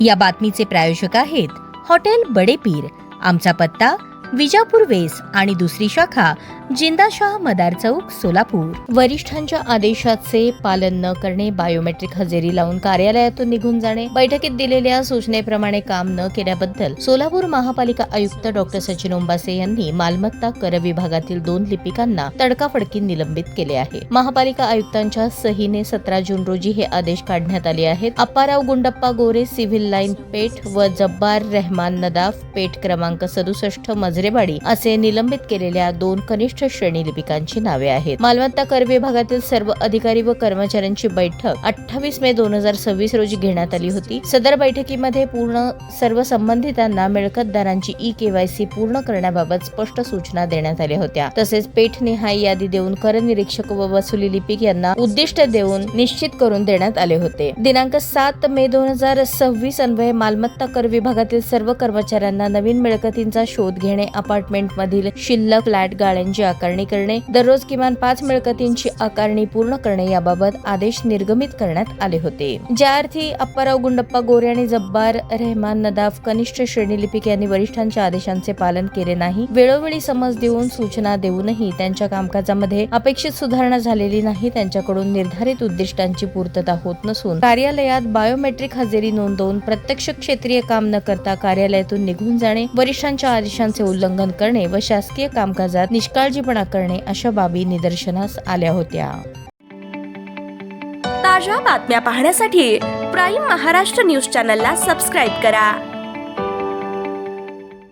या बातमीचे प्रायोजक आहेत हॉटेल बडे पीर। आमचा पत्ता विजापूर वेस आणि दुसरी शाखा जिंदाशाह मदार चौक सोलापूर। वरिष्ठांच्या आदेशाचे पालन न करणे, बायोमेट्रिक हजेरी लावून कार्यालयातून निघून जाणे, बैठकीत दिलेल्या सूचनेप्रमाणे काम न केल्याबद्दल सोलापूर महापालिका आयुक्त डॉक्टर सचिन ओंबासे यांनी मालमत्ता कर विभागातील 2 लिपिकांना तडकाफडकी निलंबित केले आहे। महापालिका आयुक्तांच्या सहीने 17 जून रोजी हे आदेश काढण्यात आले आहेत। अप्पाराव गुंडप्पा गोरे, सिव्हिल लाईन पेठ व जब्बार रहमान नदाफ, पेठ क्रमांक 67 मजरेवाडी असे निलंबित केलेल्या 2 कनिष्ठ श्रेणी लिपिकांची नावे आहेत। मालमत्ता कर विभागातील सर्व अधिकारी व कर्मचाऱ्यांची बैठक 28 मे 2026 रोजी घेण्यात आली होती। सदर बैठकीमध्ये सर्व संबंधितांना मिळकतदारांची ई-केवायसी पूर्ण करण्याबाबत स्पष्ट सूचना देण्यात आल्या होत्या। तसेच पेठनिहाय यादी देऊन कर निरीक्षक व वसुली लिपिक यांना उद्दिष्ट देऊन निश्चित करून देण्यात आले होते। दिनांक 7 मे 2026 अन्वये मालमत्ता कर विभागातील सर्व कर्मचाऱ्यांना नवीन मिळकतींचा शोध घेणे, अपार्टमेंट मधील शिल्लक फ्लॅट गाळ्यांची आकारणी करणे, दररोज किमान 5 मिळकतींची आकारणी पूर्ण करणे याबाबत आदेश निर्गमित करण्यात आले होते। ज्या अर्थी अप्पाराव गुंडप्पा गोरे आणि जब्बार रहमान नदाफ कनिष्ठ श्रेणी लिपिक यांनी वरिष्ठांच्या आदेशांचे पालन केले नाही, वेळोवेळी समज देऊन सूचना देऊनही त्यांच्या कामकाजामध्ये अपेक्षित सुधारणा झालेली नाही, त्यांच्याकडून निर्धारित उद्दिष्टांची पूर्तता होत नसून कार्यालयात बायोमेट्रिक हजेरी नोंदवून प्रत्यक्ष क्षेत्रीय काम न करता कार्यालयातून निघून जाणे, वरिष्ठांच्या आदेशांचे उल्लंघन करणे व शासकीय कामकाजात निष्काळजीपणा करणे अशा बाबी निदर्शनास आल्या होत्या। ताज्या बातम्या पाहण्यासाठी प्राईम महाराष्ट्र न्यूज चॅनलला सबस्क्राईब करा।